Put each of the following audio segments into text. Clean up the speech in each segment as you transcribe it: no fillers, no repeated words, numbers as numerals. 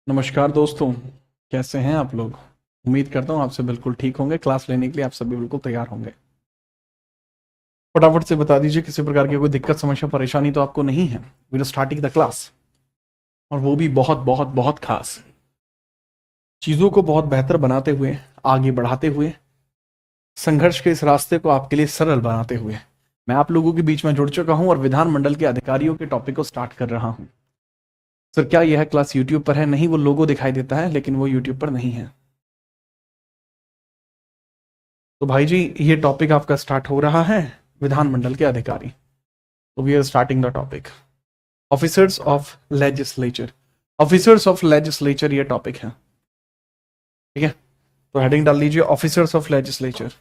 नमस्कार दोस्तों, कैसे हैं आप लोग। उम्मीद करता हूँ आपसे बिल्कुल ठीक होंगे। क्लास लेने के लिए आप सभी बिल्कुल तैयार होंगे। फटाफट से बता दीजिए, किसी प्रकार की कोई दिक्कत समस्या परेशानी तो आपको नहीं है। We are starting the class, और वो भी बहुत बहुत बहुत खास चीज़ों को बहुत बेहतर बनाते हुए, आगे बढ़ाते हुए, संघर्ष के इस रास्ते को आपके लिए सरल बनाते हुए मैं आप लोगों के बीच में जुड़ चुका हूं और विधानमंडल के अधिकारियों के टॉपिक को स्टार्ट कर रहा हूं। सर, क्या यह क्लास यूट्यूब पर है? नहीं, वो लोगो दिखाई देता है लेकिन वो यूट्यूब पर नहीं है। तो भाई जी, ये टॉपिक आपका स्टार्ट हो रहा है, विधानमंडल के अधिकारी। तो we are starting the topic, officers of legislature. Officers of legislature ये टॉपिक है, ठीक है। तो हेडिंग डाल लीजिए, officers of legislature.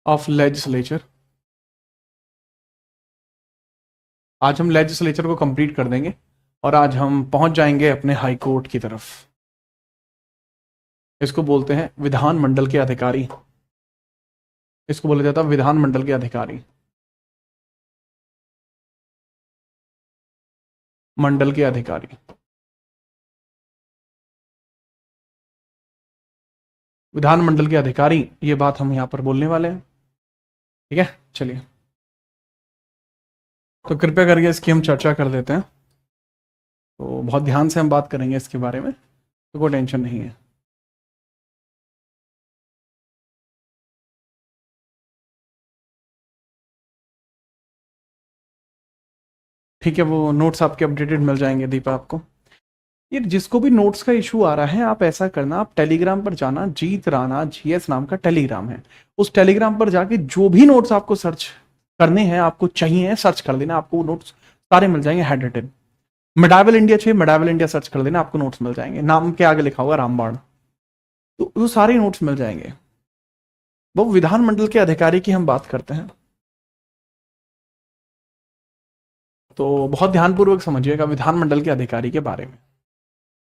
Of legislature. आज हम लेजिस्लेचर को कंप्लीट कर देंगे और आज हम पहुंच जाएंगे अपने हाई कोर्ट की तरफ। इसको बोलते हैं विधानमंडल के अधिकारी। इसको बोला जाता है विधानमंडल के अधिकारी, मंडल के अधिकारी। विधानमंडल के अधिकारी, ये बात हम यहां पर बोलने वाले हैं, ठीक है। चलिए, तो कृपया करके इसकी हम चर्चा कर लेते हैं। तो बहुत ध्यान से हम बात करेंगे इसके बारे में, तो कोई टेंशन नहीं है। ठीक है, वो नोट्स आपके अपडेटेड मिल जाएंगे दीपा आपको। ये जिसको भी नोट्स का इशू आ रहा है, आप ऐसा करना, आप टेलीग्राम पर जाना, जीत राणा जीएस नाम का टेलीग्राम है। उस टेलीग्राम पर जाके जो भी नोट्स आपको सर्च करने हैं, आपको चाहिए, सर्च कर देना, आपको नोट्स सारे मिल जाएंगे हैंड रिटन। मेडावल इंडिया चाहिए, मेडावल इंडिया सर्च कर देना, आपको नोट्स मिल जाएंगे। नाम के आगे लिखा होगा रामबाण, तो वो सारे नोट्स मिल जाएंगे। वो विधानमंडल के अधिकारी की हम बात करते हैं, तो बहुत ध्यानपूर्वक समझिएगा विधानमंडल के अधिकारी के बारे में।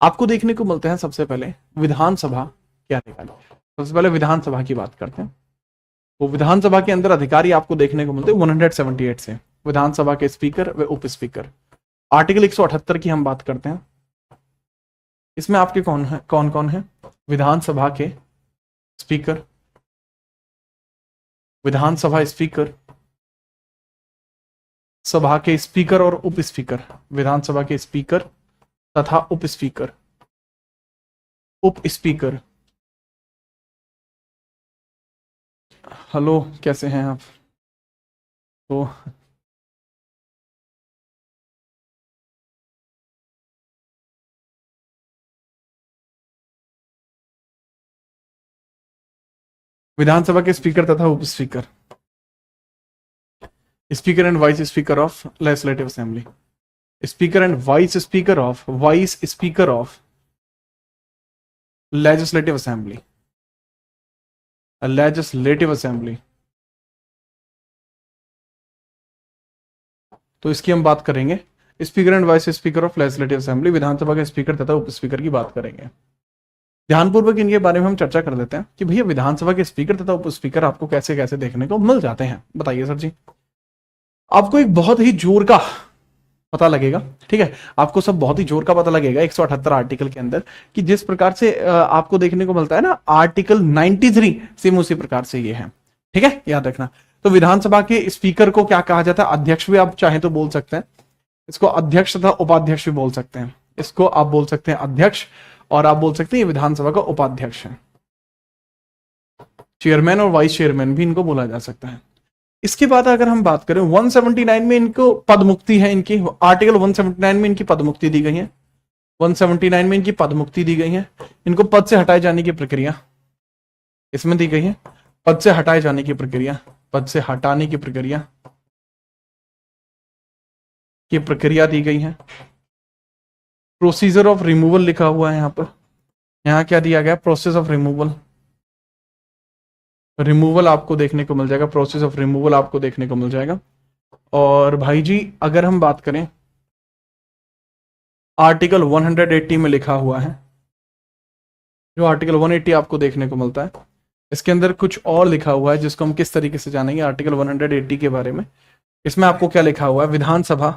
आपको देखने को मिलते हैं सबसे पहले विधानसभा के अधिकारी। सबसे पहले विधानसभा की बात करते हैं। तो विधानसभा के अंदर अधिकारी आपको देखने को मिलते हैं 178 से। विधानसभा के स्पीकर व उप स्पीकर। आर्टिकल 178 की हम बात करते हैं। इसमें आपके कौन कौन है? विधानसभा के स्पीकर, विधानसभा स्पीकर, सभा के स्पीकर और उप स्पीकर। विधानसभा के स्पीकर तथा उप स्पीकर। उप स्पीकर, हेलो, कैसे हैं आप? तो विधानसभा के स्पीकर तथा उप speaker, speaker and vice speaker of legislative assembly. Speaker and vice speaker of legislative assembly, legislative assembly. तो इसकी हम बात करेंगे, speaker and vice speaker of legislative assembly. विधानसभा के स्पीकर तथा उप स्पीकर की बात करेंगे। ध्यानपूर्वक इनके बारे में हम चर्चा कर लेते हैं कि भैया विधानसभा के स्पीकर तथा उप स्पीकर आपको कैसे कैसे देखने को मिल जाते हैं, बताइए सर जी। आपको एक बहुत ही जोर का पता लगेगा, ठीक है। आपको सब बहुत ही जोर का पता लगेगा 178 आर्टिकल के अंदर, कि जिस प्रकार से आपको देखने को मिलता है ना आर्टिकल 93, सेम उसी प्रकार से ये है, ठीक है, याद रखना। तो विधानसभा के स्पीकर को क्या कहा जाता है? अध्यक्ष भी आप चाहें तो बोल सकते हैं। इसको अध्यक्ष तथा उपाध्यक्ष भी बोल सकते हैं। इसको आप बोल सकते हैं अध्यक्ष, और आप बोल सकते हैं ये विधानसभा का उपाध्यक्ष है। चेयरमैन और वाइस चेयरमैन भी इनको बोला जा सकता है। इसके बाद अगर हम बात करें 179 में इनको पद मुक्ति है, इनकी आर्टिकल 179 में इनकी पद मुक्ति दी गई है। 179 में इनकी पद मुक्ति दी गई है। इनको पद से हटाए जाने की प्रक्रिया इसमें दी गई है। पद से हटाए जाने की प्रक्रिया, पद से हटाने की प्रक्रिया दी गई है। प्रोसीजर ऑफ रिमूवल लिखा हुआ है यहाँ पर। यहाँ क्या दिया गया? प्रोसेस ऑफ रिमूवल आपको देखने को मिल जाएगा। प्रोसेस ऑफ रिमूवल आपको देखने को मिल जाएगा। और भाई जी, अगर हम बात करें आर्टिकल 180 में लिखा हुआ है, जो आर्टिकल 180 आपको देखने को मिलता है, इसके अंदर कुछ और लिखा हुआ है जिसको हम किस तरीके से जानेंगे आर्टिकल 180 के बारे में। इसमें आपको क्या लिखा हुआ है? विधानसभा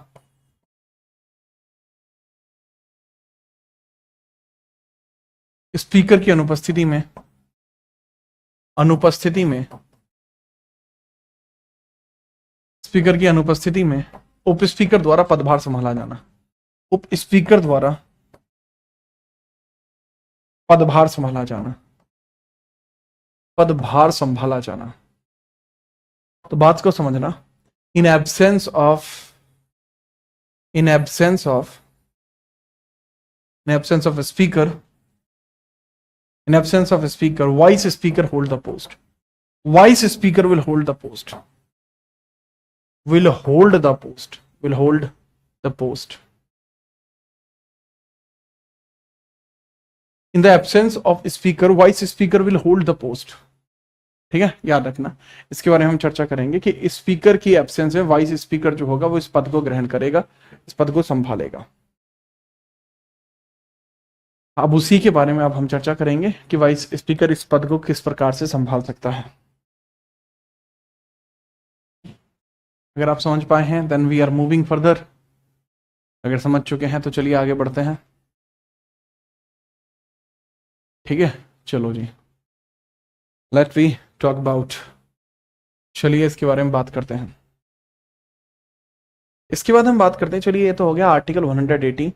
स्पीकर की अनुपस्थिति में स्पीकर की अनुपस्थिति में उप स्पीकर द्वारा पदभार संभाला जाना। उप स्पीकर द्वारा पदभार संभाला जाना। पदभार संभाला जाना। तो बात को समझना, in absence of speaker, vice speaker hold the post. Vice speaker will hold the post. In the absence of speaker, vice speaker will hold the post. ठीक है, याद रखना, इसके बारे में हम चर्चा करेंगे कि स्पीकर की एब्सेंस में वाइस स्पीकर जो होगा वो इस पद को ग्रहण करेगा, इस पद को संभालेगा। अब उसी के बारे में अब हम चर्चा करेंगे कि वाइस स्पीकर इस पद को किस प्रकार से संभाल सकता है। अगर आप समझ पाए हैं then we are moving further. अगर समझ चुके हैं तो चलिए आगे बढ़ते हैं। ठीक है, चलो जी, लेट वी टॉक अबाउट, चलिए इसके बारे में बात करते हैं। इसके बाद हम बात करते हैं, चलिए ये तो हो गया आर्टिकल 180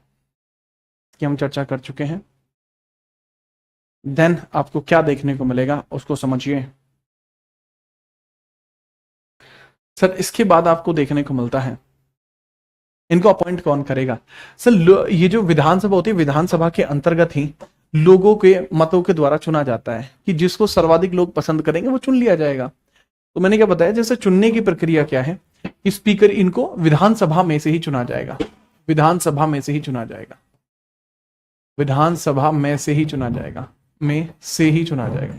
की हम चर्चा कर चुके हैं। देन आपको क्या देखने को मिलेगा उसको समझिए। सर इसके बाद आपको देखने को मिलता है इनको अपॉइंट कौन करेगा। सर ये जो विधानसभा होती है, विधानसभा के अंतर्गत ही लोगों के मतों के द्वारा चुना जाता है कि जिसको सर्वाधिक लोग पसंद करेंगे वो चुन लिया जाएगा। तो मैंने क्या बताया, जैसे चुनने की प्रक्रिया क्या है कि स्पीकर इनको विधानसभा में से ही चुना जाएगा। विधानसभा में से ही चुना जाएगा। विधानसभा में से ही चुना जाएगा। में से ही चुना जाएगा।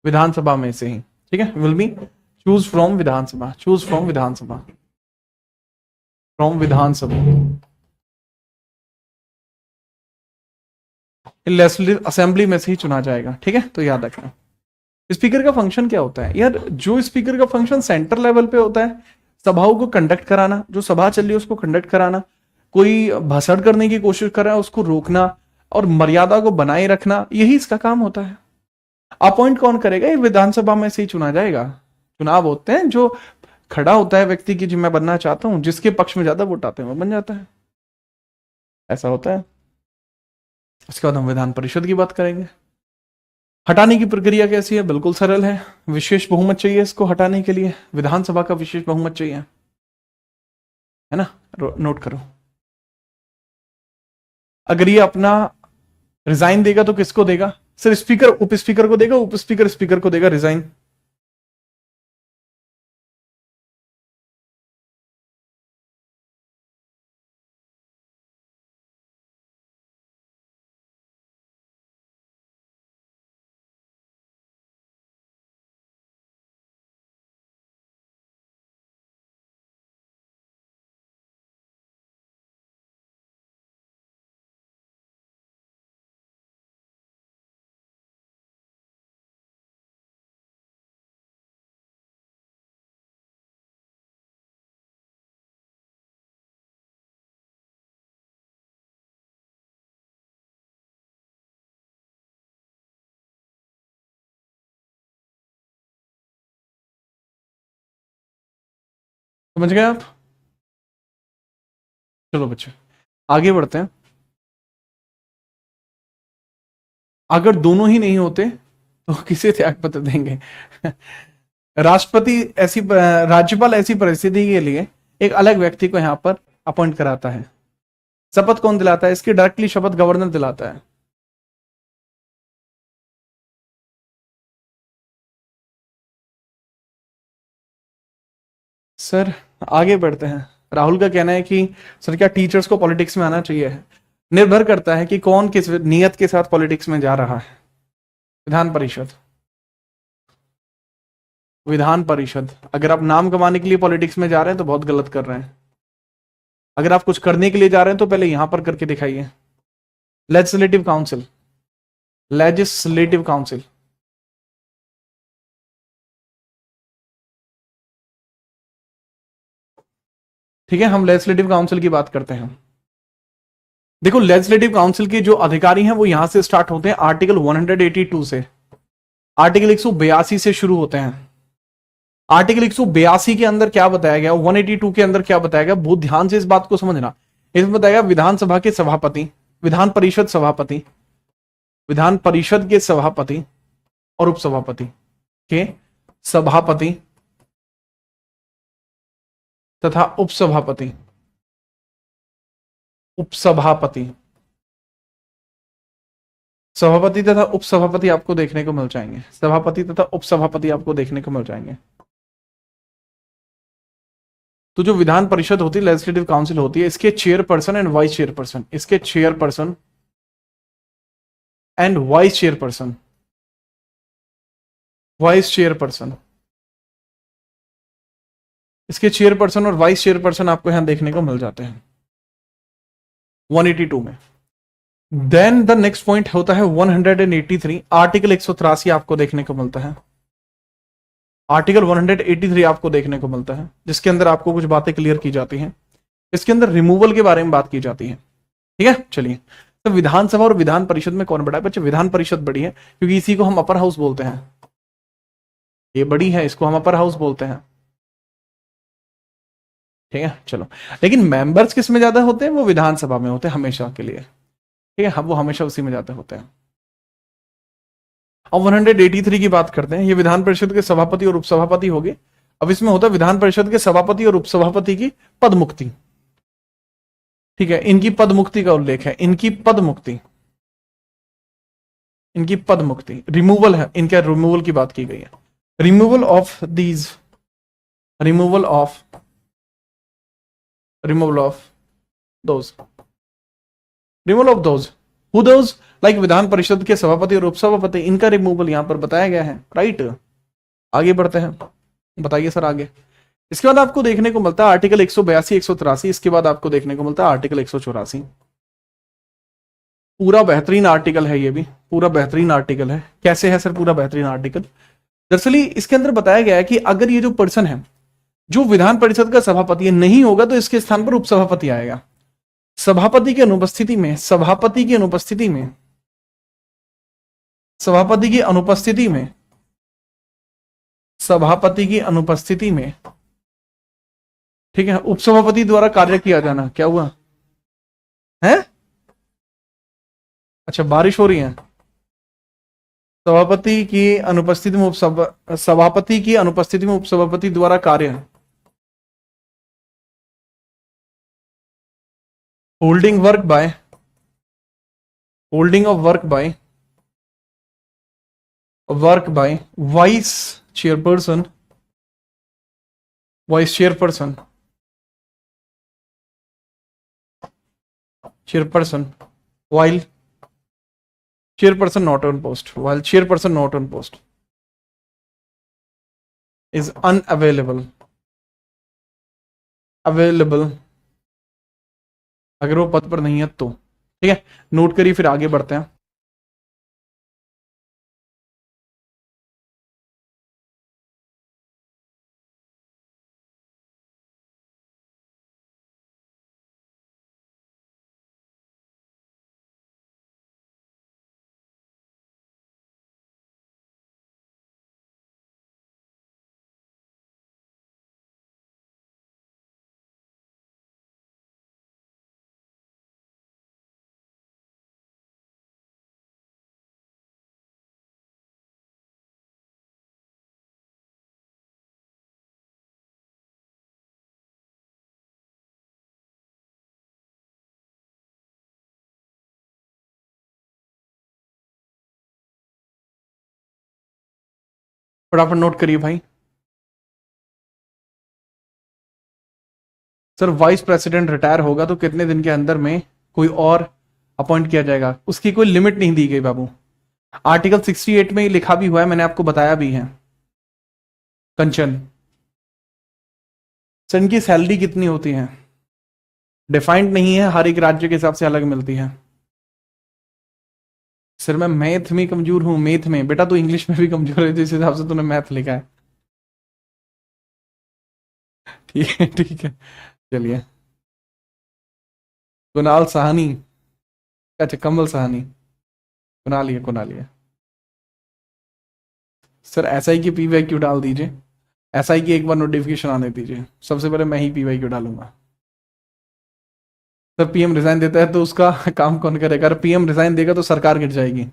विधानसभा में से ही। ठीक है, will be choose from Vidhan Sabha. Choose from Vidhan Sabha. From Vidhan Sabha. Legislative assembly में से ही चुना जाएगा। ठीक है, तो याद रखना स्पीकर का फंक्शन क्या होता है यार। जो स्पीकर का फंक्शन सेंटर लेवल पे होता है, सभाओं को कंडक्ट कराना, जो सभा चल रही है उसको कंडक्ट कराना, कोई भाषण करने की कोशिश कर रहा है उसको रोकना और मर्यादा को बनाए रखना, यही इसका काम होता है। अपॉइंट कौन करेगा, ये विधानसभा में से ही चुना जाएगा। चुनाव होते हैं, जो खड़ा होता है व्यक्ति की, जो मैं बनना चाहता हूं, जिसके पक्ष में ज्यादा वोट आते हैं वो बन जाता है, ऐसा होता है। उसके बाद हम विधान परिषद की बात करेंगे। हटाने की प्रक्रिया कैसी है, बिल्कुल सरल है। विशेष बहुमत चाहिए इसको हटाने के लिए, विधानसभा का विशेष बहुमत चाहिए, है ना, नोट करो। अगर ये अपना रिजाइन देगा तो किसको देगा, सिर्फ स्पीकर उप स्पीकर को देगा, उप स्पीकर स्पीकर को देगा रिजाइन। समझ गए आप। चलो बच्चे आगे बढ़ते हैं। अगर दोनों ही नहीं होते तो किसे त्याग पत्र देंगे। राष्ट्रपति ऐसी राज्यपाल ऐसी परिस्थिति के लिए एक अलग व्यक्ति को यहां पर अपॉइंट कराता है। शपथ कौन दिलाता है, इसकी डायरेक्टली शपथ गवर्नर दिलाता है। सर आगे बढ़ते हैं। राहुल का कहना है कि सर क्या टीचर्स को पॉलिटिक्स में आना चाहिए। निर्भर करता है कि कौन किस नियत के साथ पॉलिटिक्स में जा रहा है। विधान परिषद। विधान परिषद, अगर आप नाम कमाने के लिए पॉलिटिक्स में जा रहे हैं तो बहुत गलत कर रहे हैं। अगर आप कुछ करने के लिए जा रहे हैं तो पहले यहां पर करके दिखाइए। Legislative council. Legislative council. ठीक है, हम लेजिस्लेटिव काउंसिल की बात करते हैं। देखो लेजिस्लेटिव काउंसिल के जो अधिकारी हैं वो यहां से स्टार्ट होते हैं आर्टिकल 182 से, आर्टिकल 182 से शुरू होते हैं। आर्टिकल 182 के अंदर क्या बताया गया, 182 के अंदर क्या बताया गया, बहुत ध्यान से इस बात को समझना। इसमें बताया गया विधानसभा के सभापति, विधान परिषद सभापति, विधान परिषद के सभापति और उपसभापति के सभापति तथा उपसभापति, उपसभापति, सभापति तथा उपसभापति आपको देखने को मिल जाएंगे, सभापति तथा उपसभापति आपको देखने को मिल जाएंगे। तो जो विधान परिषद होती है, लेजिस्लेटिव काउंसिल होती है, इसके चेयरपर्सन एंड वाइस चेयरपर्सन, इसके chairperson and vice chairperson, vice chairperson, इसके चेयरपर्सन और वाइस चेयरपर्सन आपको यहां देखने को मिल जाते हैं 182 में। देन द नेक्स्ट पॉइंट होता है 183, आर्टिकल 183 आपको देखने को मिलता है, आर्टिकल 183 आपको देखने को मिलता है, जिसके अंदर आपको कुछ बातें क्लियर की जाती हैं। इसके अंदर रिमूवल के बारे में बात की जाती है। ठीक है, चलिए। तो विधानसभा और विधान परिषद में कौन बड़ा है बच्चे? विधान परिषद बड़ी है, क्योंकि इसी को हम अपर हाउस बोलते हैं, ये बड़ी है, इसको हम अपर हाउस बोलते हैं। ठीक है, चलो। लेकिन मेंबर्स किस में ज्यादा होते हैं? वो विधानसभा में होते हैं हमेशा के लिए। ठीक है, हम वो हमेशा उसी में ज्यादा होते हैं। अब 183 की बात करते हैं। ये विधान परिषद के सभापति और उपसभापति हो गए। अब इसमें होता है विधान परिषद के सभापति और उपसभापति की पद मुक्ति। ठीक है, इनकी पद मुक्ति का उल्लेख है, इनकी पद मुक्ति, इनकी पद मुक्ति, रिमूवल है, इनके रिमूवल की बात की गई है। Removal of these, removal of, removal of those, removal of those, who those, like Vidhan Parishad के सभापति और उपसभापति, इनका रिमूवल यहां पर बताया गया है। राइट, आगे बढ़ते हैं, बताइए सर आगे। इसके बाद आपको देखने को मिलता है आर्टिकल 182, 183, इसके बाद आपको देखने को मिलता है आर्टिकल 184। पूरा बेहतरीन आर्टिकल है, ये भी पूरा बेहतरीन आर्टिकल है। कैसे है सर पूरा बेहतरीन आर्टिकल? दरअसल इसके अंदर बताया गया है कि अगर ये जो पर्सन है जो विधान परिषद का सभापति नहीं होगा तो इसके स्थान पर उपसभापति आएगा। सभापति की अनुपस्थिति में, सभापति की अनुपस्थिति में, सभापति की अनुपस्थिति में, सभापति की अनुपस्थिति में, ठीक है, उपसभापति द्वारा कार्य किया जाना। क्या हुआ है? अच्छा, बारिश हो रही है। सभापति की अनुपस्थिति में सभापति की अनुपस्थिति में उपसभापति द्वारा कार्य, holding work by, holding of work by, work by vice chairperson, vice chairperson, chairperson while chairperson not on post, while chairperson not on post is unavailable, available अगर वो पद पर नहीं है तो। ठीक है, नोट करिए, फिर आगे बढ़ते हैं। फटाफट नोट करिए भाई। सर वाइस प्रेसिडेंट रिटायर होगा तो कितने दिन के अंदर में कोई और अपॉइंट किया जाएगा? उसकी कोई लिमिट नहीं दी गई बाबू। आर्टिकल 68 में लिखा भी हुआ है, मैंने आपको बताया भी है। कंचन सर, इनकी सैलरी कितनी होती है? डिफाइंड नहीं है, हर एक राज्य के हिसाब से अलग मिलती है। सर मैं मैथ में कमजोर हूं, मैथ में। बेटा तू इंग्लिश में भी कमजोर है, जिस हिसाब से तूने मैथ लिखा है। ठीक है, ठीक है, चलिए। कुणाल साहनी, अच्छा, कमल सहानी, कुणाल है। सर एसआई की पीवाई क्यों डाल दीजिए, एसआई की एक बार नोटिफिकेशन आने दीजिए, सबसे पहले मैं ही पीवाई क्यों डालूंगा। सर पीएम रिजाइन देता है तो उसका काम कौन करेगा, अगर पीएम रिजाइन देगा तो सरकार गिर जाएगी।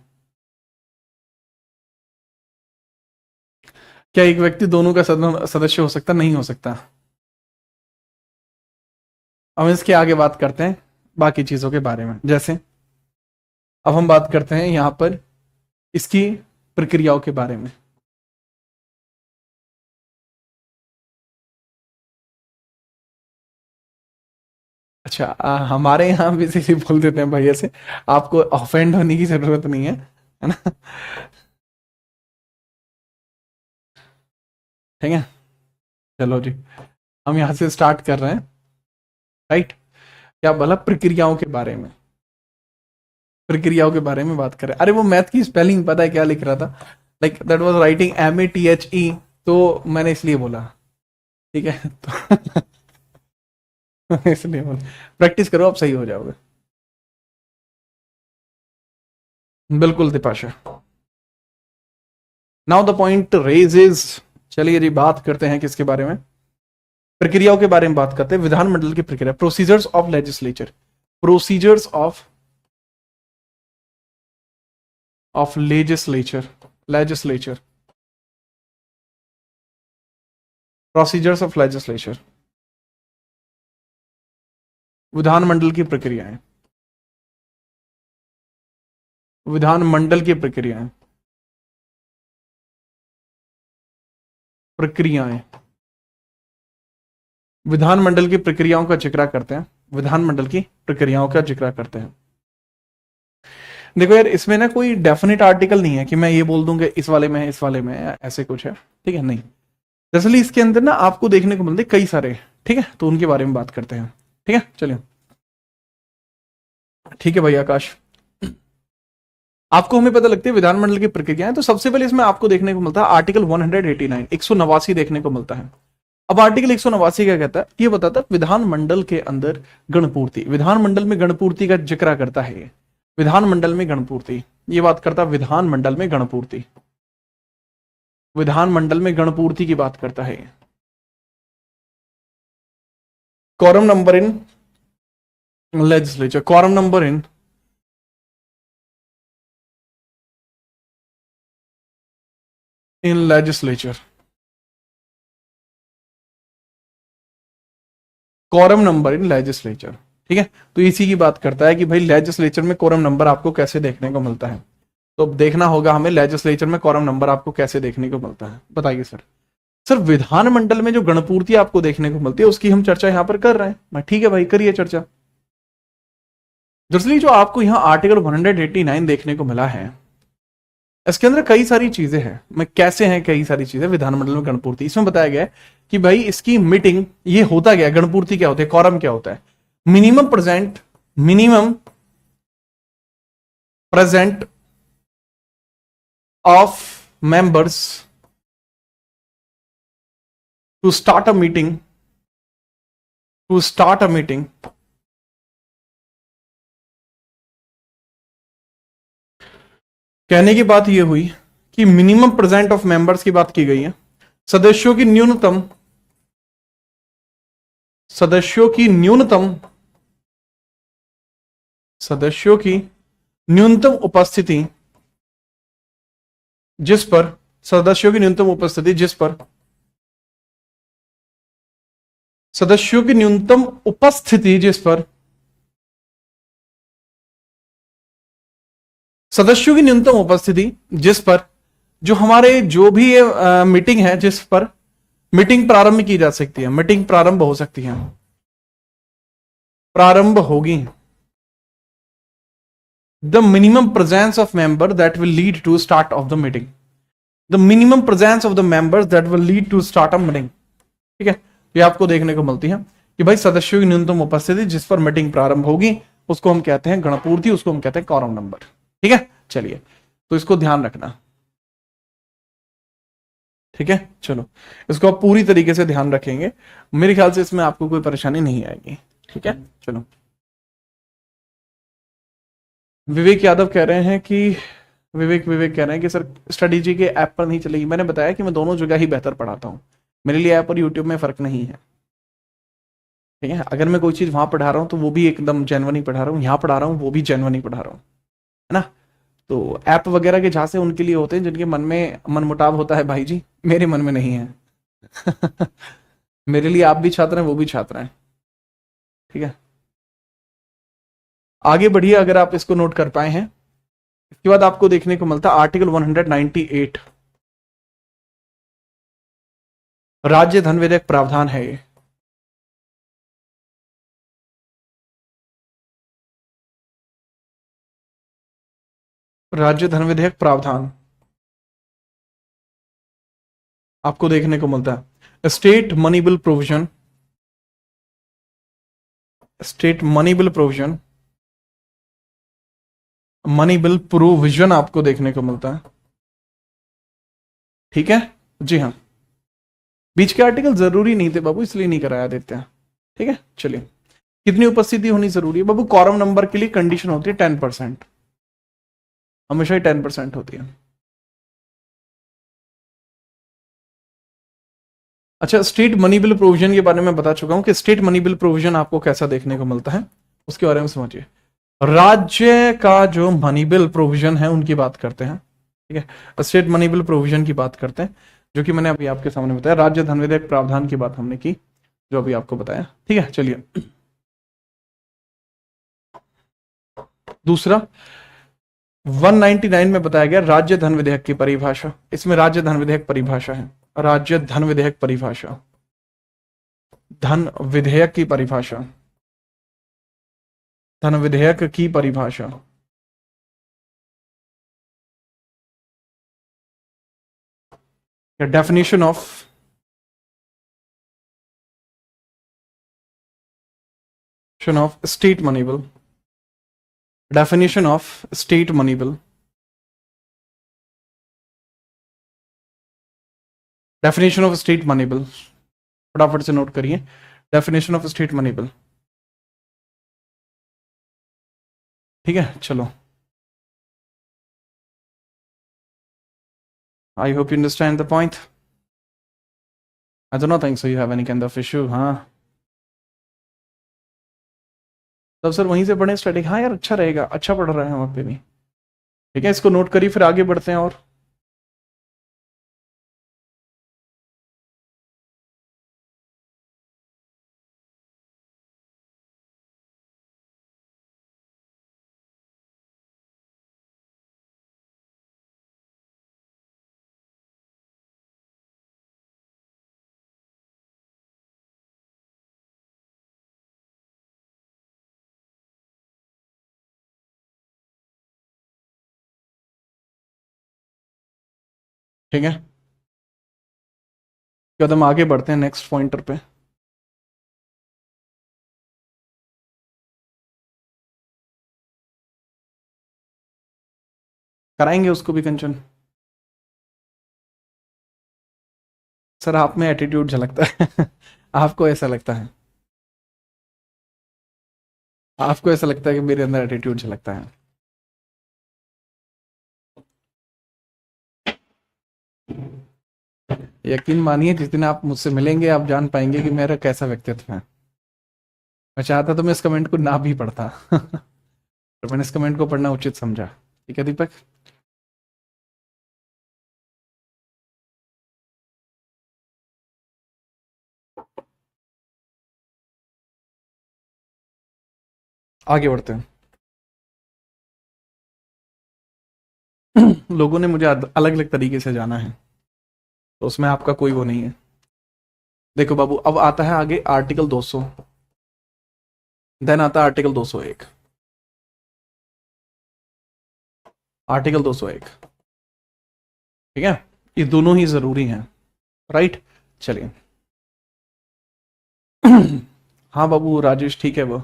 क्या एक व्यक्ति दोनों का सदस्य हो सकता, नहीं हो सकता। अब इसके आगे बात करते हैं बाकी चीजों के बारे में, जैसे अब हम बात करते हैं यहां पर इसकी प्रक्रियाओं के बारे में। अच्छा, हमारे यहाँ भी इसीलिए बोल देते हैं भैया से, आपको ऑफेंड होने की जरूरत नहीं है ना। ठीक है, चलो जी, हम यहाँ से स्टार्ट कर रहे हैं। राइट, क्या बोला, प्रक्रियाओं के बारे में, प्रक्रियाओं के बारे में बात करें। अरे वो मैथ की स्पेलिंग पता है क्या लिख रहा था, like that was writing MATHE, तो मैंने इसलिए बोला। ठीक है तो इसलिए बोला, प्रैक्टिस करो, आप सही हो जाओगे। बिल्कुल Deepasha. Now the point raises, चलिए जी बात करते हैं किसके बारे में, प्रक्रियाओं के बारे में बात करते हैं, विधानमंडल की प्रक्रिया, procedures of legislature, procedures of legislature, procedures of legislature, विधानमंडल की प्रक्रियाएं, विधानमंडल की प्रक्रियाएं, प्रक्रियाएं, विधानमंडल की प्रक्रियाओं का जिक्र करते हैं, विधानमंडल की प्रक्रियाओं का जिक्र करते हैं। देखो यार, इसमें ना कोई डेफिनेट आर्टिकल नहीं है कि मैं ये बोल दूंगा इस वाले में है, इस वाले में है, ऐसे कुछ है। ठीक है, नहीं, दरअसल इसके अंदर ना आपको देखने को मिलते कई सारे। ठीक है, तो उनके बारे में बात करते हैं। ठीक है, चलिए। ठीक है भाई आकाश, आपको हमें पता लगती है विधानमंडल की प्रक्रियाएं, तो सबसे पहले इसमें आपको देखने को मिलता है आर्टिकल 189, 189 देखने को मिलता है। अब आर्टिकल 189 क्या कहता है, ये बताता है विधानमंडल के अंदर गणपूर्ति, विधानमंडल में गणपूर्ति का जिक्र करता है ये, विधानमंडल में गणपूर्ति, ये बात करता है विधानमंडल में गणपूर्ति, विधानमंडल में गणपूर्ति की बात करता है। quorum number in legislature, quorum number in legislature, quorum number in legislature। ठीक है, तो इसी की बात करता है कि भाई लेजिस्लेचर में quorum नंबर आपको कैसे देखने को मिलता है, तो देखना होगा हमें लेजिस्लेचर में quorum नंबर आपको कैसे देखने को मिलता है, बताइए सर। सर विधानमंडल में जो गणपूर्ति आपको देखने को मिलती है उसकी हम चर्चा यहां पर कर रहे हैं। मैं ठीक है भाई, करिए चर्चा। दरअसल जो आपको यहाँ आर्टिकल 189 देखने को मिला है, इसके अंदर कई सारी चीजें हैं। मैं कैसे हैं कई सारी चीजें, विधानमंडल में गणपूर्ति, इसमें बताया गया है कि भाई इसकी मीटिंग, ये होता क्या है, गणपूर्ति क्या होता है, कॉरम क्या होता है, minimum present of members to start a meeting, कहने की बात यह हुई कि मिनिमम प्रेजेंट ऑफ मेंबर्स की बात की गई है, सदस्यों की न्यूनतम उपस्थिति जिस पर सदस्यों की न्यूनतम उपस्थिति जिस पर सदस्यों की न्यूनतम उपस्थिति जिस पर सदस्यों की न्यूनतम उपस्थिति जिस पर जो हमारे जो भी मीटिंग है, जिस पर मीटिंग प्रारंभ की जा सकती है, मीटिंग प्रारंभ हो सकती है, प्रारंभ होगी, the minimum presence of member that will lead to start of the meeting, the minimum presence of the members that will lead to start of meeting. ठीक है, ये आपको देखने को मिलती है कि भाई सदस्यों की न्यूनतम उपस्थिति जिस पर मीटिंग प्रारंभ होगी उसको हम कहते हैं गणपूर्ति, उसको हम कहते हैं कॉरम नंबर। ठीक है, चलिए, तो इसको ध्यान रखना। ठीक है, चलो, इसको आप पूरी तरीके से ध्यान रखेंगे, मेरे ख्याल से इसमें आपको कोई परेशानी नहीं आएगी। ठीक है, चलो। विवेक यादव कह रहे हैं कि विवेक विवेक कह रहे हैं कि सर स्टडी जी के ऐप पर नहीं चलेगी। मैंने बताया कि मैं दोनों जगह ही बेहतर पढ़ाता हूँ, मेरे लिए ऐप और यूट्यूब में फ़र्क नहीं है। ठीक है, अगर मैं कोई चीज़ वहाँ पढ़ा रहा हूँ तो वो भी एकदम जेन्युइन ही पढ़ा रहा हूँ, यहाँ पढ़ा रहा हूँ वो भी जेन्युइन ही पढ़ा रहा हूँ, है ना। तो ऐप वगैरह के झांसे उनके लिए होते हैं जिनके मन में मनमुटाव होता है भाई जी, मेरे मन में नहीं है। मेरे लिए आप भी छात्र हैं, वो भी छात्र हैं। ठीक है, आगे बढ़िए अगर आप इसको नोट कर पाए हैं। इसके बाद आपको देखने को मिलता है आर्टिकल 198, राज्य धन विधेयक प्रावधान है ये। राज्य धन विधेयक प्रावधान आपको देखने को मिलता है state money bill provision, state money bill provision, money bill provision आपको देखने को मिलता है। ठीक है जी हाँ, बीच के आर्टिकल जरूरी नहीं थे बाबू, इसलिए नहीं कराया देते हैं। ठीक है, चलिए कितनी उपस्थिति होनी जरूरी है बाबू? कॉरम नंबर के लिए कंडीशन होती है 10%, हमेशा ही 10% होती है। अच्छा, स्टेट मनी बिल प्रोविजन के बारे में बता चुका हूं कि स्टेट मनी बिल प्रोविजन आपको कैसा देखने को मिलता है, उसके बारे में समझिए। राज्य का जो मनी बिल प्रोविजन है उनकी बात करते हैं। ठीक है, स्टेट मनी बिल प्रोविजन की बात करते हैं, जो कि मैंने अभी आपके सामने बताया। राज्य धन विधेयक प्रावधान की बात हमने की, जो अभी आपको बताया। ठीक है, चलिए दूसरा 199 में बताया गया राज्य धन विधेयक की परिभाषा। इसमें राज्य धन विधेयक परिभाषा है, राज्य धन विधेयक परिभाषा, धन विधेयक की परिभाषा, धन विधेयक की परिभाषा। Definition of state money bill, definition of state money bill, definition of state money bill, फटाफट से नोट करिए। Definition of state money bill. ठीक है, चलो I hope you understand the point. I do not think so you have any kind of issue. हाँ, तब sir वहीं से पढ़े स्टडी। हाँ यार, अच्छा रहेगा, अच्छा पढ़ रहे हैं वहाँ पे भी। ठीक है, इसको नोट करिए, फिर आगे बढ़ते हैं। और ठीक है, कदम आगे बढ़ते हैं नेक्स्ट पॉइंटर पे। कराएंगे उसको भी कंचन। सर आप में एटीट्यूड झलकता है। आपको ऐसा लगता है, आपको ऐसा लगता है कि मेरे अंदर एटीट्यूड झलकता है। यकीन मानिए, जिस दिन आप मुझसे मिलेंगे आप जान पाएंगे कि मेरा कैसा व्यक्तित्व है। मैं चाहता तो मैं इस कमेंट को ना भी पढ़ता। पर मैंने इस कमेंट को पढ़ना उचित समझा। ठीक है दीपक, आगे बढ़ते हैं। लोगों ने मुझे अलग अलग तरीके से जाना है, तो उसमें आपका कोई वो नहीं है। देखो बाबू, अब आता है आगे आर्टिकल 200, देन आता है आर्टिकल 201। आर्टिकल 201, ठीक है, ये दोनों ही जरूरी हैं। राइट, चलिए। हाँ बाबू राजेश, ठीक है वो।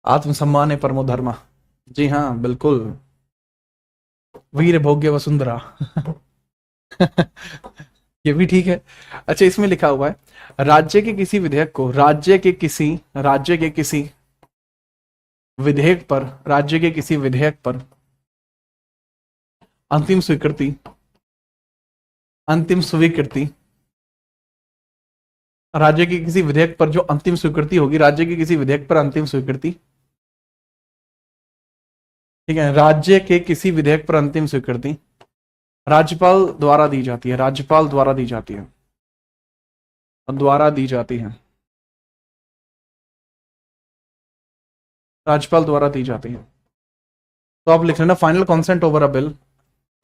आत्मसम्मान है परमो धर्मा। जी हाँ बिल्कुल, वीर भोग्य वसुंधरा। ये भी ठीक है। अच्छा, इसमें लिखा हुआ है राज्य के किसी विधेयक को राज्य के किसी विधेयक पर राज्य के किसी विधेयक पर अंतिम स्वीकृति अंतिम स्वीकृति राज्य के किसी विधेयक पर जो अंतिम स्वीकृति होगी, राज्य के किसी विधेयक पर अंतिम स्वीकृति, ठीक है, राज्य के किसी विधेयक पर अंतिम स्वीकृति राज्यपाल द्वारा दी जाती है, राज्यपाल द्वारा दी जाती है, द्वारा दी जाती है, राज्यपाल द्वारा दी जाती है। तो आप लिख लेना final consent over a bill,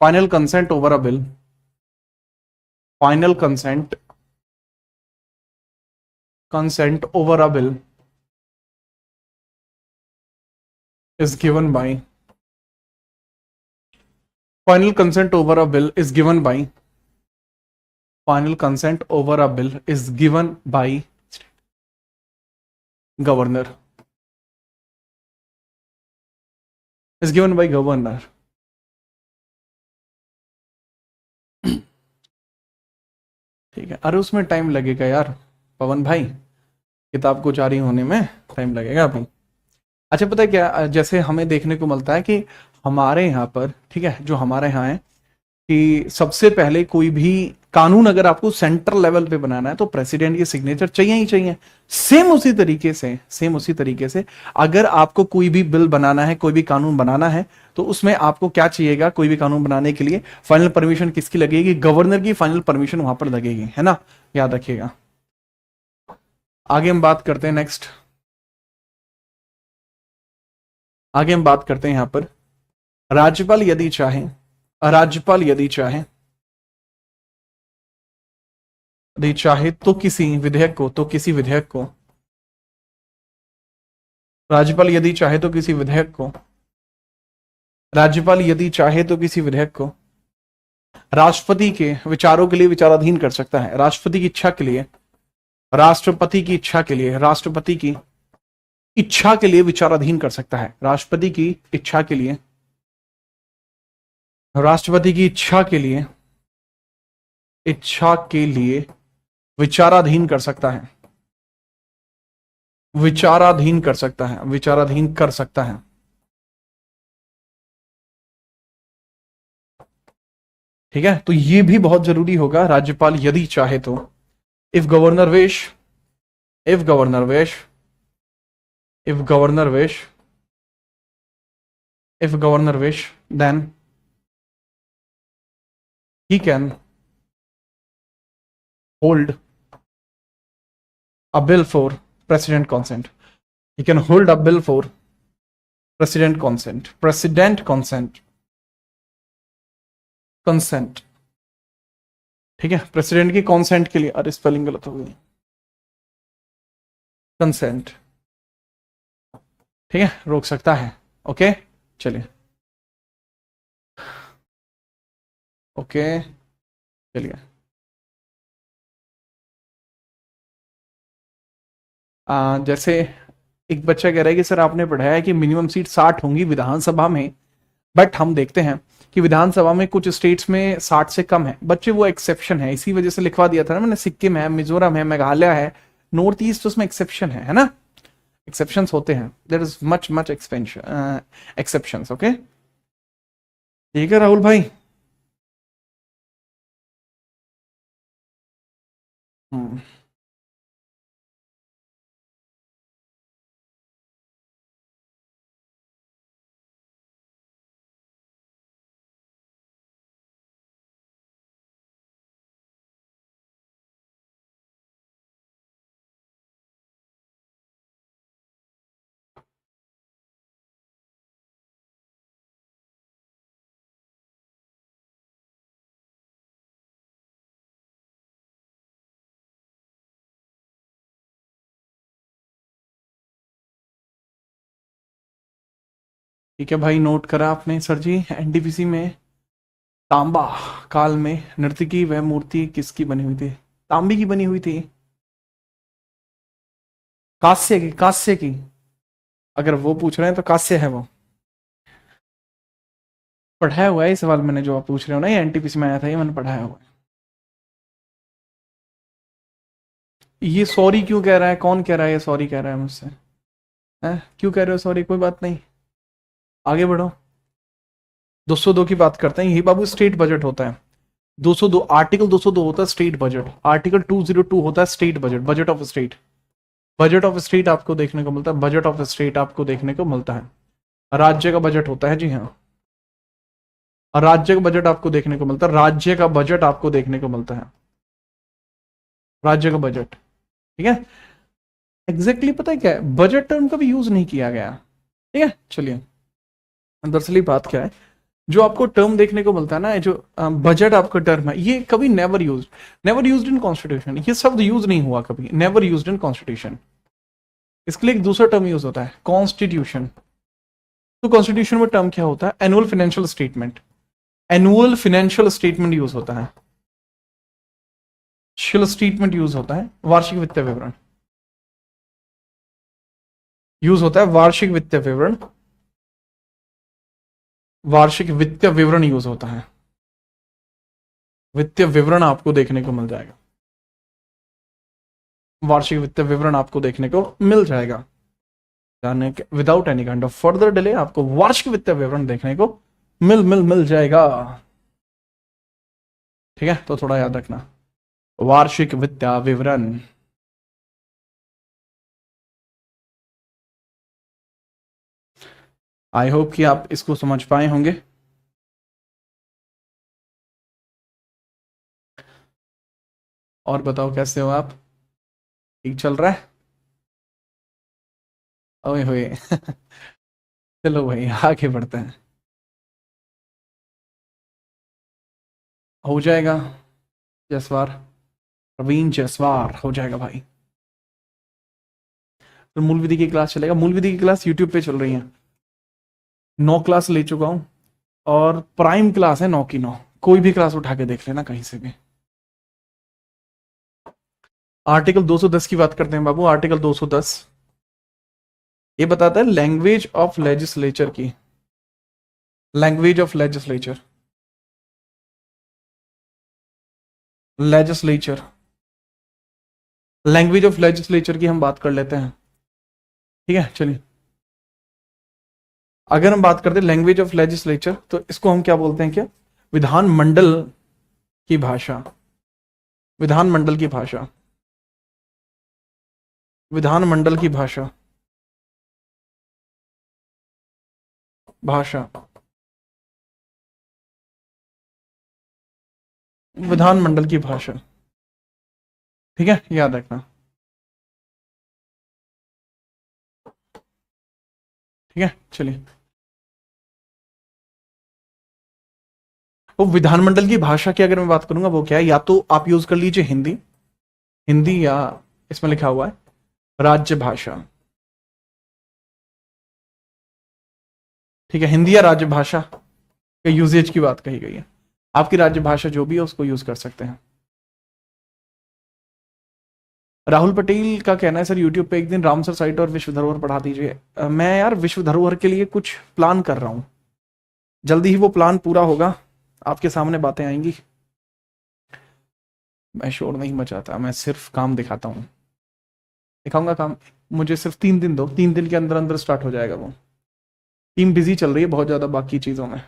final consent over a bill, final consent over a bill is given by final consent over a bill is given by final consent over a bill is given by governor is given by governor। ठीक है, अरे उसमें time लगेगा यार पवन भाई, किताब को जारी होने में टाइम लगेगा अभी। अच्छा, पता है क्या, जैसे हमें देखने को मिलता है कि हमारे यहाँ पर, ठीक है, जो हमारे यहाँ है कि सबसे पहले कोई भी कानून अगर आपको सेंट्रल लेवल पे बनाना है तो प्रेसिडेंट की सिग्नेचर चाहिए ही चाहिए। सेम उसी तरीके से अगर आपको कोई भी बिल बनाना है, कोई भी कानून बनाना है, तो उसमें आपको क्या चाहिएगा, कोई भी कानून बनाने के लिए फाइनल परमिशन किसकी लगेगी, गवर्नर की फाइनल परमिशन वहां पर लगेगी, है ना, याद रखिएगा। आगे हम बात करते हैं नेक्स्ट, आगे हम बात करते हैं यहां पर राज्यपाल यदि चाहे, राज्यपाल यदि चाहे, यदि चाहे तो किसी विधेयक को, तो किसी विधेयक को, राज्यपाल यदि चाहे तो किसी विधेयक को, राज्यपाल यदि चाहे तो किसी विधेयक को राष्ट्रपति के विचारों के लिए विचाराधीन कर सकता है, राष्ट्रपति की इच्छा के लिए, राष्ट्रपति की इच्छा के लिए, राष्ट्रपति की इच्छा के लिए विचाराधीन कर सकता है, राष्ट्रपति की इच्छा के लिए, राष्ट्रपति की इच्छा के लिए, इच्छा के लिए विचाराधीन कर सकता है, विचाराधीन कर सकता है, विचाराधीन कर सकता है। ठीक है, तो ये भी बहुत जरूरी होगा, राज्यपाल यदि चाहे तो, if governor wish, if governor wish, if governor wish, if governor wish, then he can hold a bill for president consent, he can hold a bill for president consent, president consent, consent, ठीक है, president की consent के लिए, अरे spelling गलत हो गई, consent, ठीक है, रोक सकता है। ओके, चलिए, ओके, चलिए, जैसे एक बच्चा कह रहा है कि सर आपने पढ़ाया है कि मिनिमम सीट 60 होंगी विधानसभा में, बट हम देखते हैं कि विधानसभा में कुछ स्टेट्स में 60 से कम है। बच्चे वो एक्सेप्शन है, इसी वजह से लिखवा दिया था ना मैंने, सिक्किम है, मिजोरम है, मेघालय है, नॉर्थ ईस्ट, उसमें एक्सेप्शन है ना, एक्सेप्शंस होते हैं, there is much much expansion exceptions. Okay, ठीक है राहुल भाई। हम्म, ठीक है भाई, नोट करा आपने सर जी। एनटीपीसी में तांबा काल में नर्तकी वह मूर्ति किसकी बनी हुई थी, तांबे की बनी हुई थी, कांस्य की, कांस्य की, अगर वो पूछ रहे हैं तो कांस्य है वो, पढ़ाया हुआ है ये सवाल मैंने, जो आप पूछ रहे हो ना, ये एनटीपीसी में आया था, ये मैंने पढ़ाया हुआ है। ये सॉरी क्यों कह रहा है? कौन कह रहा है ये सॉरी कह रहा है मुझसे? है क्यों कह रहे हो सॉरी? कोई बात नहीं, आगे बढ़ो। 202 की बात करते हैं। यही बाबू स्टेट बजट होता है। 202 आर्टिकल 202 होता है स्टेट बजट। आर्टिकल 202 होता है state budget, budget of state. Budget of state आपको देखने को मिलता है, बजट ऑफ स्टेट आपको देखने को मिलता है। राज्य का बजट होता है, जी हाँ। और राज्य का बजट आपको देखने को मिलता है, राज्य का बजट आपको देखने को मिलता है, राज्य का बजट। ठीक है, एग्जैक्टली पता है क्या है, बजट टर्म का भी यूज नहीं किया गया। ठीक है, चलिए दरअसल बात क्या है, जो आपको टर्म देखने को मिलता है ना, जो बजट आपका टर्म है, ये कभी नेवर यूज्ड इन कॉन्स्टिट्यूशन। ये शब्द यूज नहीं हुआ कभी, नेवर यूज्ड इन कॉन्स्टिट्यूशन। इसके लिए एक दूसरा टर्म यूज होता है, कॉन्स्टिट्यूशन। तो कॉन्स्टिट्यूशन में टर्म क्या होता है? Annual financial statement. Annual financial statement use होता है, शिल स्टेटमेंट यूज होता है, वार्षिक वित्तीय विवरण यूज होता है, वार्षिक वित्तीय विवरण, वार्षिक वित्तीय विवरण यूज होता है। वित्तीय विवरण आपको देखने को मिल जाएगा, वार्षिक वित्तीय विवरण आपको देखने को मिल जाएगा। जाने के without any kind of further delay आपको वार्षिक वित्तीय विवरण देखने को मिल जाएगा। ठीक है, तो थोड़ा याद रखना, वार्षिक वित्तीय विवरण। आई होप कि आप इसको समझ पाए होंगे। और बताओ कैसे हो आप? ठीक चल रहा है? ओए होए चलो भाई आगे बढ़ते हैं। हो जाएगा जसवार, प्रवीण जसवार हो जाएगा भाई। तो मूल विधि की क्लास चलेगा, मूल विधि की क्लास यूट्यूब पे चल रही है। 9 क्लास ले चुका हूं, और प्राइम क्लास है 9 की 9। कोई भी क्लास उठा के देख लेना कहीं से भी। आर्टिकल 210 की बात करते हैं बाबू। आर्टिकल 210 ये बताता है लैंग्वेज ऑफ लेजिस्लेचर की, language of legislature, legislature, language of legislature की हम बात कर लेते हैं। ठीक है, चलिए अगर हम बात करते हैं लैंग्वेज ऑफ लेजिस्लेचर, तो इसको हम क्या बोलते हैं? क्या? विधानमंडल की भाषा, विधानमंडल की भाषा, विधानमंडल की भाषा, भाषा, विधानमंडल की भाषा। ठीक है, याद रखना। ठीक है, चलिए वो विधानमंडल की भाषा की अगर मैं बात करूंगा, वो क्या है? या तो आप यूज कर लीजिए हिंदी, हिंदी, या इसमें लिखा हुआ है राज्य भाषा। ठीक है, हिंदी या राज्य भाषा के यूजेज की बात कही गई है। आपकी राज्य भाषा जो भी है उसको यूज कर सकते हैं। राहुल पटेल का कहना है सर यूट्यूब पे एक दिन रामसर साइट और विश्व धरोहर पढ़ा दीजिए। मैं यार विश्व धरोहर के लिए कुछ प्लान कर रहा हूँ, जल्दी ही वो प्लान पूरा होगा, आपके सामने बातें आएंगी। मैं शोर नहीं मचाता, मैं सिर्फ काम दिखाता हूँ, दिखाऊंगा काम। मुझे सिर्फ 3 दिन दो, 3 दिन के अंदर अंदर स्टार्ट हो जाएगा वो। टीम बिजी चल रही है बहुत ज्यादा बाकी चीजों में,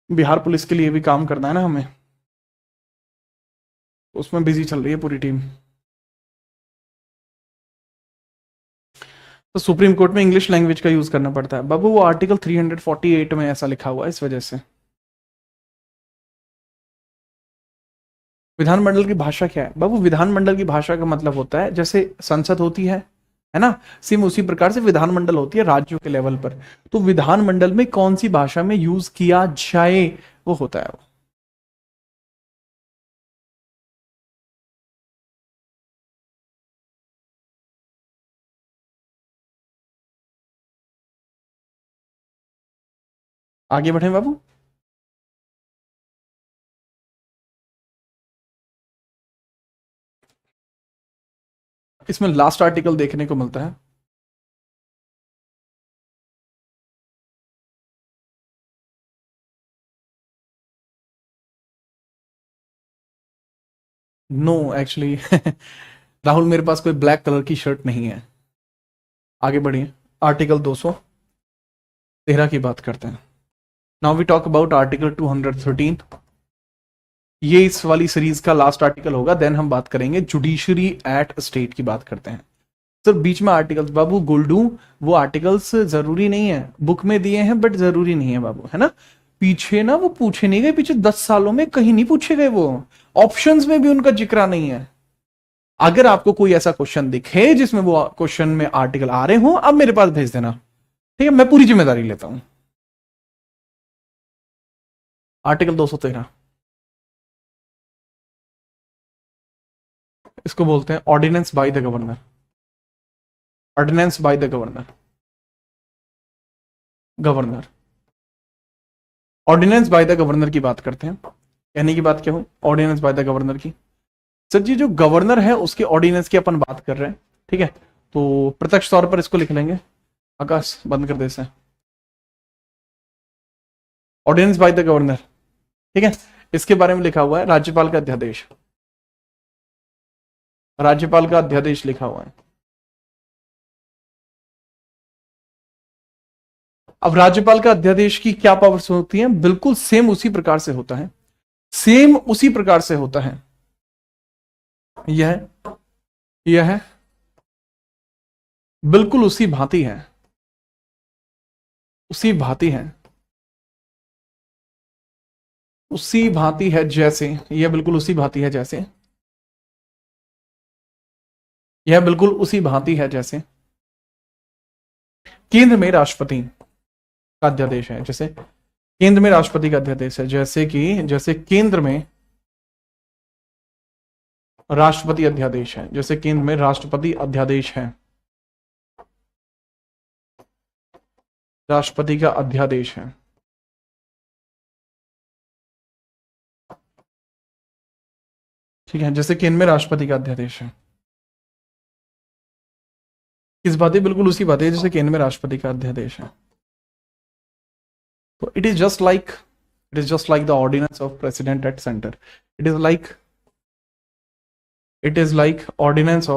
बिहार पुलिस के लिए भी काम करना है ना हमें, उसमें बिजी चल रही है पूरी टीम। तो सुप्रीम कोर्ट में इंग्लिश लैंग्वेज का यूज करना पड़ता है बाबू, वो आर्टिकल 348 में ऐसा लिखा हुआ है, इस वजह से। विधानमंडल की भाषा क्या है बाबू? विधानमंडल की भाषा का मतलब होता है जैसे संसद होती है ना, सेम उसी प्रकार से विधानमंडल होती है राज्यों के लेवल पर। तो विधानमंडल में कौन सी भाषा में यूज किया जाए, वो होता है वो। आगे बढ़े बाबू। इसमें लास्ट आर्टिकल देखने को मिलता है, नो एक्चुअली राहुल मेरे पास कोई ब्लैक कलर की शर्ट नहीं है। आगे बढ़िए, आर्टिकल 213 की बात करते हैं। Now we talk about article 213। ये इस वाली सीरीज का लास्ट आर्टिकल होगा, देन हम बात करेंगे जुडिशरी एट स्टेट की बात करते हैं। सर बीच में आर्टिकल्स बाबू गोल्डू, वो आर्टिकल्स जरूरी नहीं है, बुक में दिए हैं बट जरूरी नहीं है बाबू, है ना। पीछे ना वो पूछे नहीं गए, पीछे 10 सालों में कहीं नहीं पूछे गए, वो ऑप्शंस में भी उनका जिक्र नहीं है। अगर आपको कोई ऐसा क्वेश्चन दिखे जिसमें वो क्वेश्चन में आर्टिकल आ रहे हो, अब मेरे पास भेज देना, ठीक है, मैं पूरी जिम्मेदारी लेता हूं। आर्टिकल 213 इसको बोलते हैं ordinance by the governor. Ordinance by the governor, governor, ordinance by the governor की बात करते हैं। कहने की बात क्या हुई, ऑर्डिनेंस बाय द गवर्नर की। सर जी जो गवर्नर है उसके ऑर्डिनेंस की अपन बात कर रहे हैं, ठीक है, तो प्रत्यक्ष तौर पर इसको लिख लेंगे। आकाश बंद कर दे इसे। ऑर्डिनेंस बाय द गवर्नर, ठीक है, इसके बारे में लिखा हुआ है राज्यपाल का अध्यादेश। राज्यपाल का अध्यादेश लिखा हुआ है। अब राज्यपाल का अध्यादेश की क्या पावर्स होती हैं, बिल्कुल सेम उसी प्रकार से होता है, सेम उसी प्रकार से होता है। यह बिल्कुल उसी भांति है, उसी भांति है, उसी भांति है जैसे, यह बिल्कुल उसी भांति है जैसे, यह बिल्कुल उसी भांति है जैसे केंद्र में राष्ट्रपति का अध्यादेश है। जैसे केंद्र में राष्ट्रपति का अध्यादेश है, जैसे केंद्र में राष्ट्रपति अध्यादेश है, जैसे केंद्र में राष्ट्रपति अध्यादेश है, राष्ट्रपति का अध्यादेश है, ठीक है, जैसे केंद्र में राष्ट्रपति का अध्यादेश है। किस बात है, बिल्कुल उसी बात है जैसे केंद्र में राष्ट्रपति का अध्यादेश है। तो it is just like the ordinance of president at centre. It is like ordinance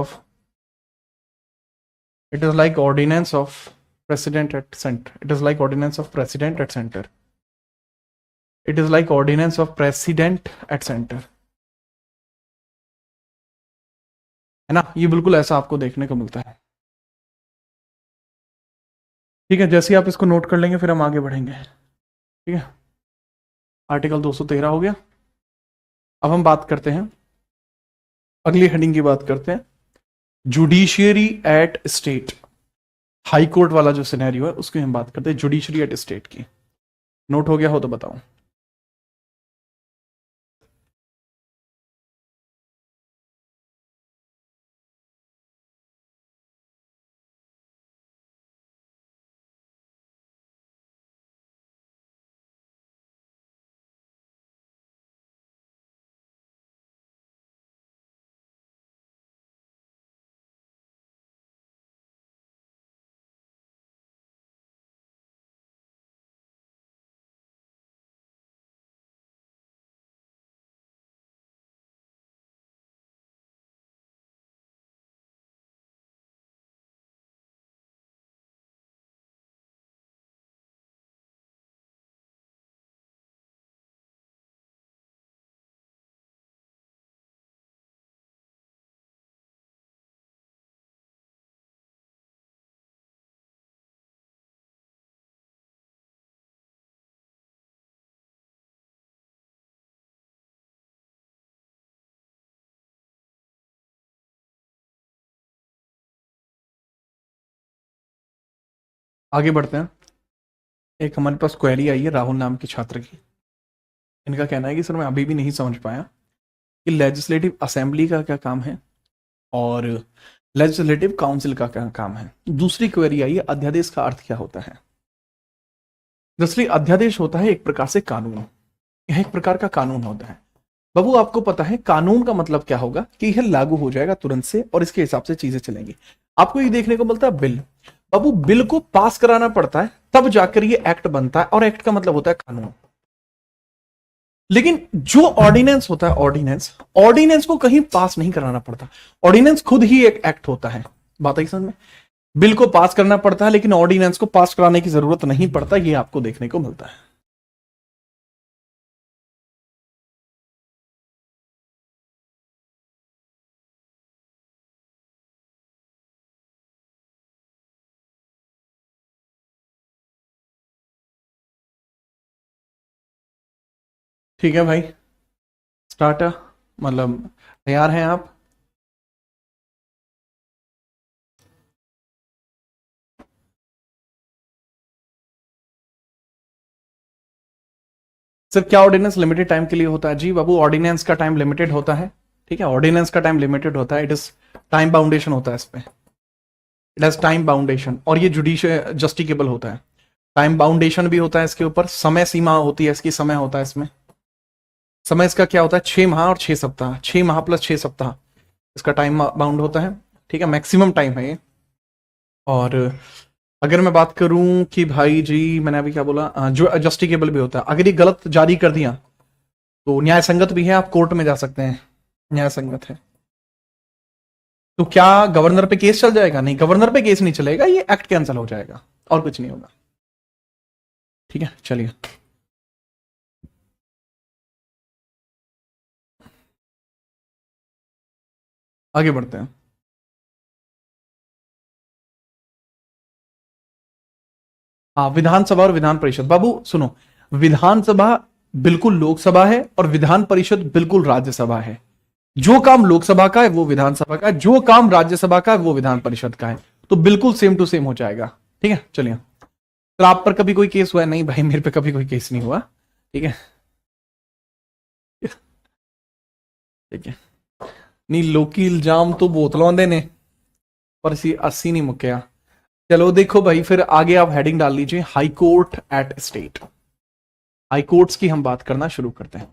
of president at centre. It is like ordinance of president at centre. It is like ordinance of president at centre, है ना। ये बिल्कुल ऐसा आपको देखने को मिलता है, ठीक है। जैसे ही आप इसको नोट कर लेंगे फिर हम आगे बढ़ेंगे, ठीक है। आर्टिकल 213 हो गया। अब हम बात करते हैं, अगली हेडिंग की बात करते हैं, judiciary at state. High court वाला जो सिनेरियो है उसकी हम बात करते हैं, जुडिशियरी एट स्टेट की। नोट हो गया हो तो बताओ। आगे बढ़ते हैं। एक हमारे पास क्वेरी आई है राहुल नाम के छात्र की। इनका कहना है कि सर मैं अभी भी नहीं समझ पाया कि लेजिस्लेटिव असेंबली का क्या काम है और लेजिस्लेटिव काउंसिल का क्या काम है। दूसरी क्वेरी आई है, अध्यादेश का अर्थ क्या होता है। दरअसल अध्यादेश होता है एक प्रकार से कानून, यह एक प्रकार का कानून होता है। बाबू आपको पता है कानून का मतलब क्या होगा, कि यह लागू हो जाएगा तुरंत से और इसके हिसाब से चीजें चलेंगी। आपको ये देखने को मिलता है बिल। बाबू बिल को पास कराना पड़ता है तब जाकर ये एक्ट बनता है, और एक्ट का मतलब होता है कानून। लेकिन जो ऑर्डिनेंस होता है, ऑर्डिनेंस को कहीं पास नहीं कराना पड़ता, ऑर्डिनेंस खुद ही एक एक्ट होता है। बात आई समझ में? बिल को पास करना पड़ता है लेकिन ऑर्डिनेंस को पास कराने की जरूरत नहीं पड़ता, ये आपको देखने को मिलता है। ठीक है भाई, स्टार्ट, मतलब तैयार हैं आप? सर क्या ऑर्डिनेंस लिमिटेड टाइम के लिए होता है? जी बाबू, ऑर्डिनेंस का टाइम लिमिटेड होता है। ठीक है, ऑर्डिनेंस का टाइम लिमिटेड होता है, इट इज टाइम बाउंडेशन होता है इस पे, इट हैज टाइम बाउंडेशन, और ये जुडिशियल जस्टिकेबल होता है। टाइम बाउंडेशन भी होता है इसके ऊपर, समय सीमा होती है इसकी, समय होता है इसमें। समय इसका क्या होता है? 6 माह और 6 सप्ताह, 6 माह प्लस 6 सप्ताह इसका टाइम बाउंड होता है। ठीक है, मैक्सिमम टाइम है ये। और अगर मैं बात करूं कि भाई जी, मैंने अभी क्या बोला, जो जस्टिकेबल भी होता है, अगर ये गलत जारी कर दिया तो न्याय संगत भी है, आप कोर्ट में जा सकते हैं, न्याय संगत है। तो क्या गवर्नर पे केस चल जाएगा? नहीं, गवर्नर पे केस नहीं चलेगा, ये एक्ट कैंसिल हो जाएगा और कुछ नहीं होगा। ठीक है, चलिए आगे बढ़ते हैं। हाँ, विधानसभा और विधान परिषद, बाबू सुनो, विधानसभा बिल्कुल लोकसभा है और विधान परिषद बिल्कुल राज्यसभा है। जो काम लोकसभा का है वो विधानसभा का है, जो काम राज्यसभा का है वो विधान परिषद का है, तो बिल्कुल सेम टू सेम हो जाएगा। ठीक है, चलिए। तो आप पर कभी कोई केस हुआ है? नहीं भाई, मेरे पे कभी कोई केस नहीं हुआ। ठीक है, ठीक है। नहीं, लोकी इल्जाम तो बोतलों दे ने, पर अस्सी नहीं मुक्या। चलो देखो भाई, फिर आगे आप हेडिंग डाल लीजिए, high court at state. High courts की हम बात करना शुरू करते हैं,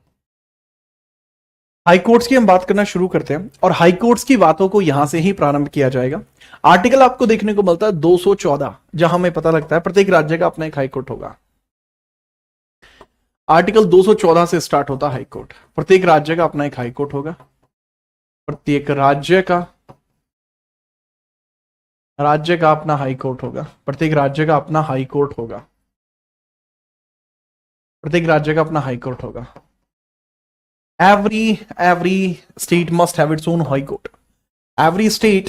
हाई कोर्ट्स की हम बात करना शुरू करते हैं, और हाई कोर्ट्स की बातों को यहां से ही प्रारंभ किया जाएगा। आर्टिकल आपको देखने को मिलता है 214, जहां हमें पता लगता है प्रत्येक राज्य का अपना एक हाई कोर्ट होगा। आर्टिकल 214 से स्टार्ट होता है हाई कोर्ट, प्रत्येक राज्य का अपना एक हाई कोर्ट होगा। प्रत्येक राज्य का अपना हाई कोर्ट होगा, प्रत्येक राज्य का अपना हाई कोर्ट होगा, प्रत्येक राज्य का अपना हाई कोर्ट होगा। every state must have its own high court. Every state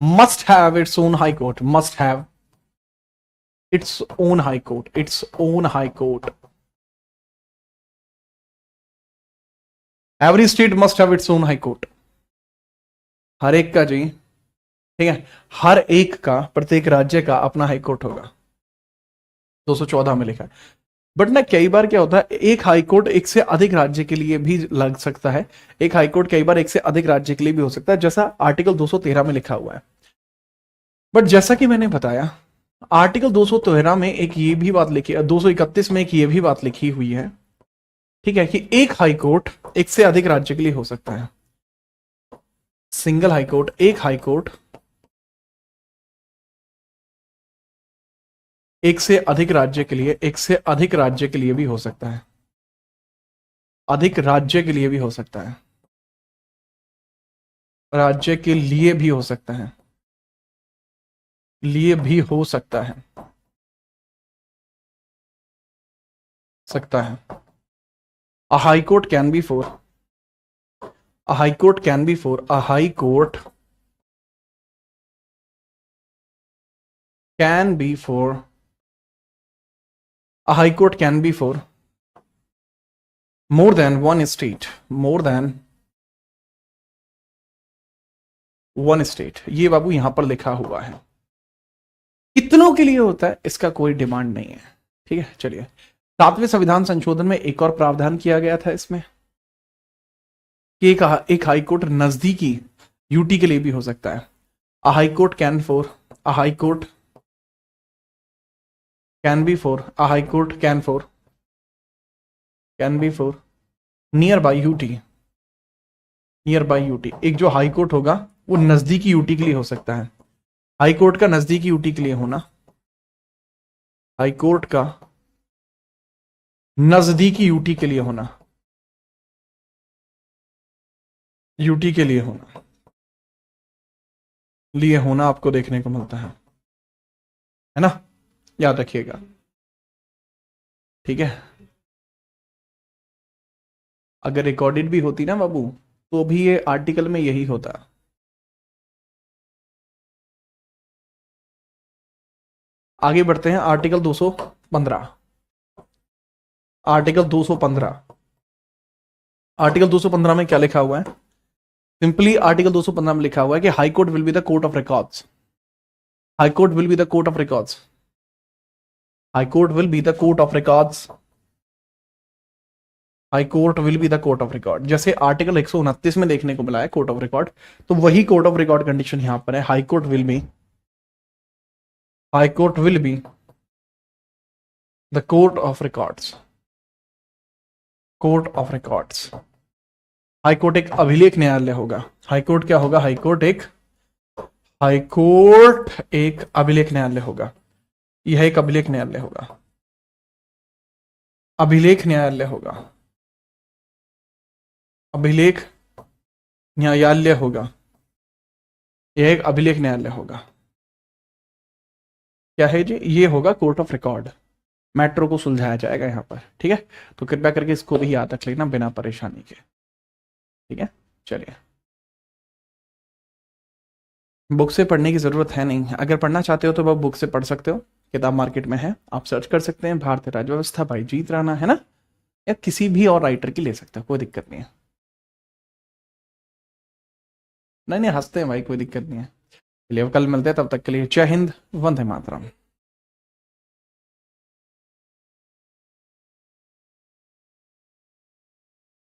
must have its own high court, must have its own high court, its own high court. Every state must have its own high court. हर एक का जी, ठीक है, हर एक का, प्रत्येक राज्य का अपना हाई कोर्ट होगा, 214 में लिखा है। बट ना कई बार क्या होता है, एक हाई कोर्ट एक से अधिक राज्य के लिए भी लग सकता है, एक हाई कोर्ट कई बार एक से अधिक राज्य के लिए भी हो सकता है, जैसा आर्टिकल 213 में लिखा हुआ है। बट जैसा कि मैंने बताया, आर्टिकल 213 में एक ये भी बात लिखी है, 231 में एक ये भी बात लिखी हुई है, ठीक है, कि एक हाई कोर्ट एक से अधिक राज्य के लिए हो सकता है। सिंगल हाई कोर्ट, एक हाई कोर्ट एक से अधिक राज्य के लिए, एक से अधिक राज्य के लिए भी हो सकता है, अधिक राज्य के लिए भी हो सकता है, राज्य के लिए भी हो सकता है, लिए भी हो सकता है, सकता है। A high court can be for, a high court can be for, a high court can be for, a high court can be for more than one state, more than one state। ये बाबू यहां पर लिखा हुआ है, कितनों के लिए होता है इसका कोई डिमांड नहीं है। ठीक है, चलिए। 7वें संविधान संशोधन में एक और प्रावधान किया गया था इसमें, कि एक हाई कोर्ट नजदीकी यूटी के लिए भी हो सकता है। A high court can for, a high court can be for, a high court can for, can be for near by UT, near by UT. एक जो हाई कोर्ट होगा वो नजदीकी यूटी के लिए हो सकता है, हाई कोर्ट का नजदीकी यूटी के लिए होना, हाई कोर्ट का नजदीकी यूटी के लिए होना, यूटी के लिए होना, लिए होना आपको देखने को मिलता है ना, याद रखिएगा। ठीक है, अगर रिकॉर्डेड भी होती ना बाबू तो भी ये आर्टिकल में यही होता। आगे बढ़ते हैं, आर्टिकल 215, आर्टिकल 215, आर्टिकल 215 में क्या लिखा हुआ है? सिंपली आर्टिकल 215 में लिखा हुआ है कि high court will be the court of records, high court will be the court of records, high court will be the court of records, high court will be the court of record. जैसे article 129 में देखने को मिला है court of record, तो वही court of record condition यहां पर है। High court will be, high court will be the court of records, court of records. High court एक अभिलेख न्यायालय होगा। हाई कोर्ट क्या होगा? हाई कोर्ट एक, हाई कोर्ट एक अभिलेख न्यायालय होगा। यह एक अभिलेख न्यायालय होगा, अभिलेख न्यायालय होगा, अभिलेख न्यायालय होगा, यह एक अभिलेख न्यायालय होगा। क्या है जी? ये होगा कोर्ट ऑफ रिकॉर्ड। मैट्रो को सुलझाया जाएगा यहाँ पर। ठीक है, तो कृपया करके इसको भी याद रख लेना बिना परेशानी के। ठीक है, चलिए, बुक से पढ़ने की जरूरत है नहीं। अगर पढ़ना चाहते हो तो आप बुक से पढ़ सकते हो, किताब मार्केट में है, आप सर्च कर सकते हैं। भारतीय राज्य व्यवस्था भाई जीत राणा, है ना, या किसी भी और राइटर की ले सकते हो, कोई दिक्कत नहीं है। नहीं नहीं, हंसते हैं भाई, कोई दिक्कत नहीं है। चलिए, अब कल मिलते हैं, तब तक के लिए जय हिंद, वंदे मातरम।